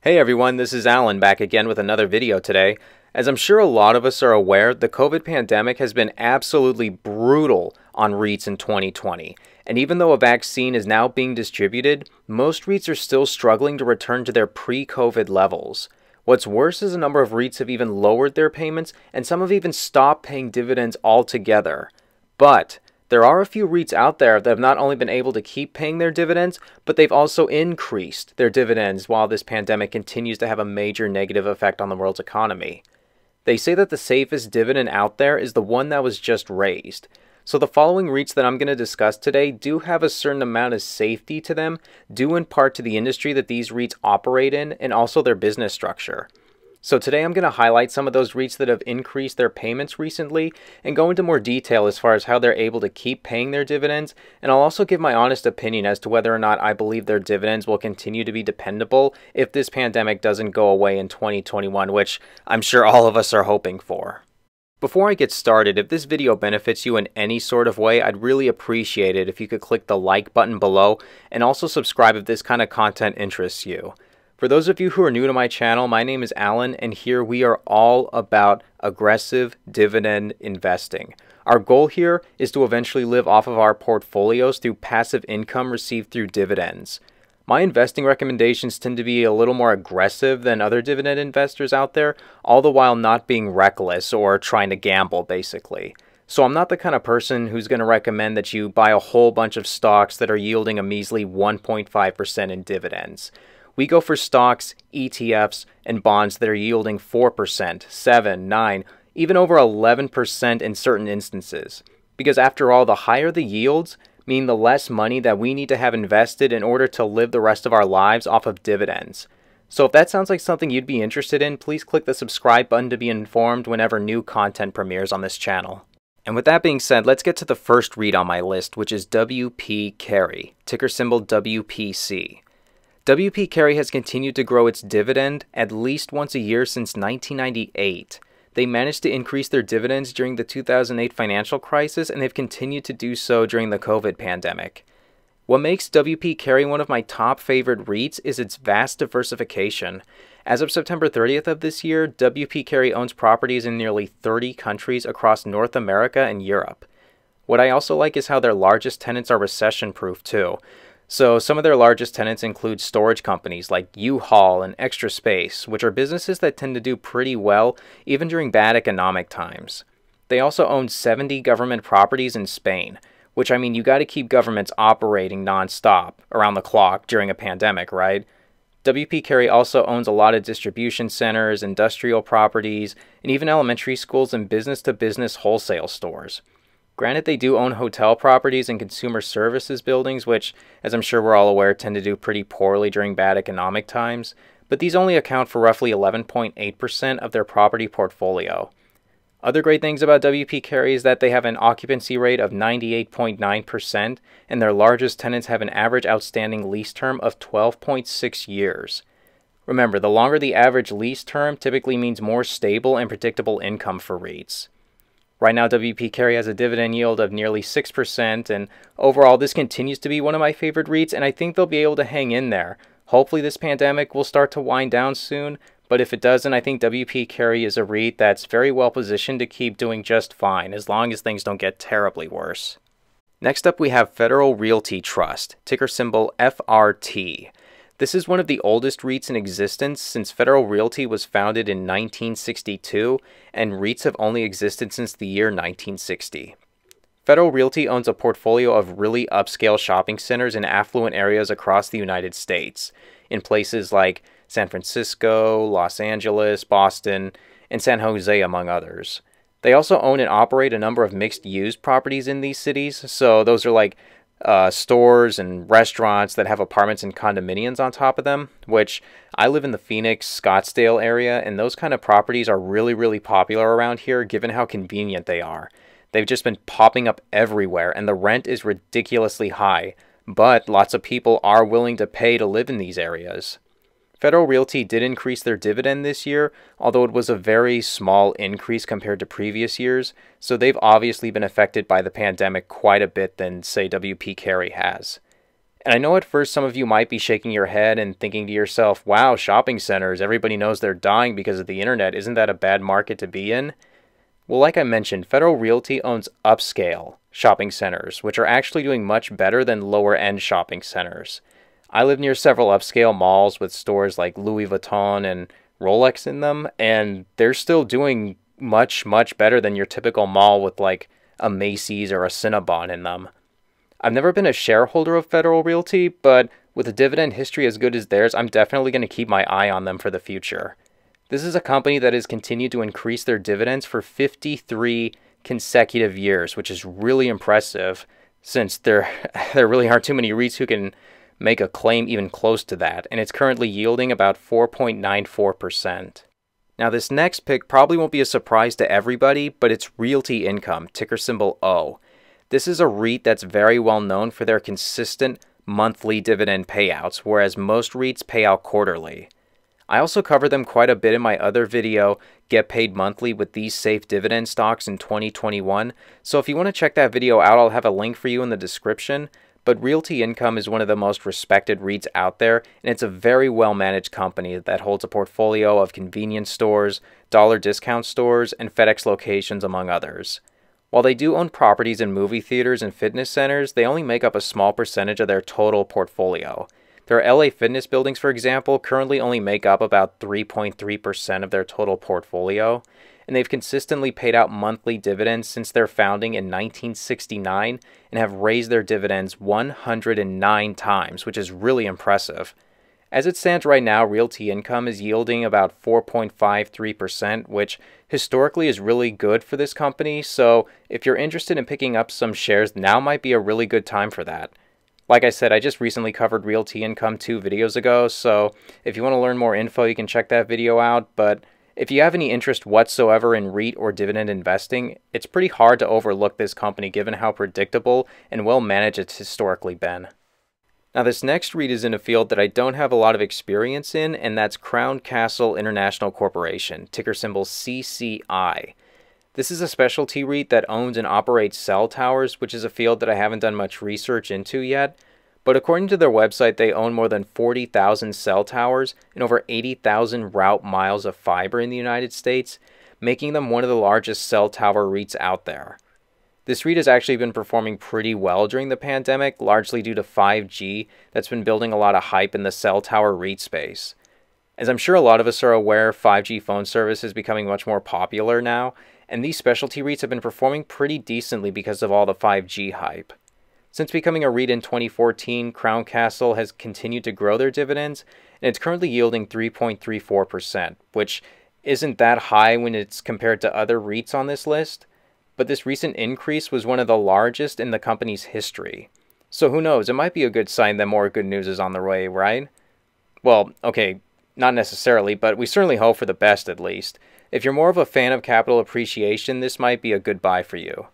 Hey everyone, this is Alan back again with another video today. As I'm sure a lot of us are aware, the COVID pandemic has been absolutely brutal on REITs in 2020. And even though a vaccine is now being distributed, most REITs are still struggling to return to their pre-COVID levels. What's worse is a number of REITs have even lowered their payments, and some have even stopped paying dividends altogether. But there are a few REITs out there that have not only been able to keep paying their dividends, but they've also increased their dividends while this pandemic continues to have a major negative effect on the world's economy. They say that the safest dividend out there is the one that was just raised. So the following REITs that I'm going to discuss today do have a certain amount of safety to them, due in part to the industry that these REITs operate in and also their business structure. So today I'm going to highlight some of those REITs that have increased their payments recently and go into more detail as far as how they're able to keep paying their dividends, and I'll also give my honest opinion as to whether or not I believe their dividends will continue to be dependable if this pandemic doesn't go away in 2021, which I'm sure all of us are hoping for. Before I get started, if this video benefits you in any sort of way, I'd really appreciate it if you could click the like button below and also subscribe if this kind of content interests you. For those of you who are new to my channel, my name is Alan, and here we are all about aggressive dividend investing. Our goal here is to eventually live off of our portfolios through passive income received through dividends. My investing recommendations tend to be a little more aggressive than other dividend investors out there, all the while not being reckless or trying to gamble, basically. So I'm not the kind of person who's going to recommend that you buy a whole bunch of stocks that are yielding a measly 1.5% in dividends. We go for stocks, ETFs, and bonds that are yielding 4%, 7, 9, even over 11% in certain instances. Because after all, the higher the yields mean the less money that we need to have invested in order to live the rest of our lives off of dividends. So if that sounds like something you'd be interested in, please click the subscribe button to be informed whenever new content premieres on this channel. And with that being said, let's get to the first REIT on my list, which is WP Carey, ticker symbol WPC. WP Carey has continued to grow its dividend at least once a year since 1998. They managed to increase their dividends during the 2008 financial crisis, and they've continued to do so during the COVID pandemic. What makes WP Carey one of my top favorite REITs is its vast diversification. As of September 30th of this year, WP Carey owns properties in nearly 30 countries across North America and Europe. What I also like is how their largest tenants are recession-proof too. So some of their largest tenants include storage companies like U-Haul and Extra Space, which are businesses that tend to do pretty well even during bad economic times. They also own 70 government properties in Spain, which I mean you got to keep governments operating non-stop around the clock during a pandemic, right? WP Carey also owns a lot of distribution centers, industrial properties, and even elementary schools and business-to-business wholesale stores. Granted, they do own hotel properties and consumer services buildings, which, as I'm sure we're all aware, tend to do pretty poorly during bad economic times, but these only account for roughly 11.8% of their property portfolio. Other great things about WP Carey is that they have an occupancy rate of 98.9%, and their largest tenants have an average outstanding lease term of 12.6 years. Remember, the longer the average lease term typically means more stable and predictable income for REITs. Right now, WP Carey has a dividend yield of nearly 6%, and overall, this continues to be one of my favorite REITs, and I think they'll be able to hang in there. Hopefully, this pandemic will start to wind down soon, but if it doesn't, I think WP Carey is a REIT that's very well positioned to keep doing just fine, as long as things don't get terribly worse. Next up, we have Federal Realty Trust, ticker symbol FRT. This is one of the oldest REITs in existence since Federal Realty was founded in 1962, and REITs have only existed since the year 1960. Federal Realty owns a portfolio of really upscale shopping centers in affluent areas across the United States, in places like San Francisco, Los Angeles, Boston, and San Jose, among others. They also own and operate a number of mixed-use properties in these cities, so those are like stores and restaurants that have apartments and condominiums on top of them, which I live in the Phoenix, Scottsdale area, and those kind of properties are really popular around here given how convenient they are. They've just been popping up everywhere, and the rent is ridiculously high, but lots of people are willing to pay to live in these areas. Federal Realty did increase their dividend this year, although it was a very small increase compared to previous years, so they've obviously been affected by the pandemic quite a bit than, say, WP Carey has. And I know at first some of you might be shaking your head and thinking to yourself, wow, shopping centers, everybody knows they're dying because of the internet. Isn't that a bad market to be in? Well, like I mentioned, Federal Realty owns upscale shopping centers, which are actually doing much better than lower-end shopping centers. I live near several upscale malls with stores like Louis Vuitton and Rolex in them, and they're still doing much, much better than your typical mall with like a Macy's or a Cinnabon in them. I've never been a shareholder of Federal Realty, but with a dividend history as good as theirs, I'm definitely going to keep my eye on them for the future. This is a company that has continued to increase their dividends for 53 consecutive years, which is really impressive since there really aren't too many REITs who can make a claim even close to that, and it's currently yielding about 4.94%. Now this next pick probably won't be a surprise to everybody, but it's Realty Income, ticker symbol O. This is a REIT that's very well known for their consistent monthly dividend payouts, whereas most REITs pay out quarterly. I also covered them quite a bit in my other video, Get Paid Monthly with These Safe Dividend Stocks in 2021, so if you want to check that video out, I'll have a link for you in the description. But Realty Income is one of the most respected REITs out there, and it's a very well-managed company that holds a portfolio of convenience stores, dollar discount stores, and FedEx locations, among others. While they do own properties in movie theaters and fitness centers, they only make up a small percentage of their total portfolio. Their LA Fitness buildings, for example, currently only make up about 3.3% of their total portfolio, and they've consistently paid out monthly dividends since their founding in 1969 and have raised their dividends 109 times, which is really impressive. As it stands right now, Realty Income is yielding about 4.53%, which historically is really good for this company, so if you're interested in picking up some shares, now might be a really good time for that. Like I said, I just recently covered Realty Income 2 videos ago, so if you want to learn more info, you can check that video out. But if you have any interest whatsoever in REIT or dividend investing, it's pretty hard to overlook this company given how predictable and well managed it's historically been. Now this next REIT is in a field that I don't have a lot of experience in, and that's Crown Castle International Corporation, ticker symbol CCI. This is a specialty REIT that owns and operates cell towers, which is a field that I haven't done much research into yet. But according to their website, they own more than 40,000 cell towers and over 80,000 route miles of fiber in the United States, making them one of the largest cell tower REITs out there. This REIT has actually been performing pretty well during the pandemic, largely due to 5G that's been building a lot of hype in the cell tower REIT space. As I'm sure a lot of us are aware, 5G phone service is becoming much more popular now, and these specialty REITs have been performing pretty decently because of all the 5G hype. Since becoming a REIT in 2014, Crown Castle has continued to grow their dividends, and it's currently yielding 3.34%, which isn't that high when it's compared to other REITs on this list, but this recent increase was one of the largest in the company's history. So who knows, it might be a good sign that more good news is on the way, right? Well, okay, not necessarily, but we certainly hope for the best at least. If you're more of a fan of capital appreciation, this might be a good buy for you.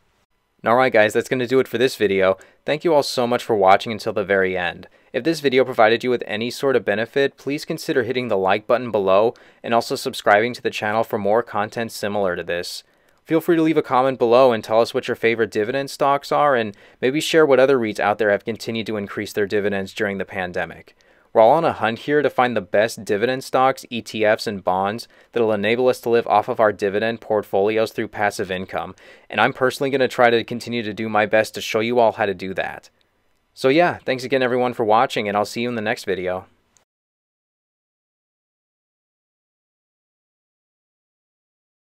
Alright guys, that's going to do it for this video. Thank you all so much for watching until the very end. If this video provided you with any sort of benefit, please consider hitting the like button below and also subscribing to the channel for more content similar to this. Feel free to leave a comment below and tell us what your favorite dividend stocks are, and maybe share what other REITs out there have continued to increase their dividends during the pandemic. We're all on a hunt here to find the best dividend stocks, ETFs, and bonds that will enable us to live off of our dividend portfolios through passive income, and I'm personally going to try to continue to do my best to show you all how to do that. So yeah, thanks again everyone for watching, and I'll see you in the next video.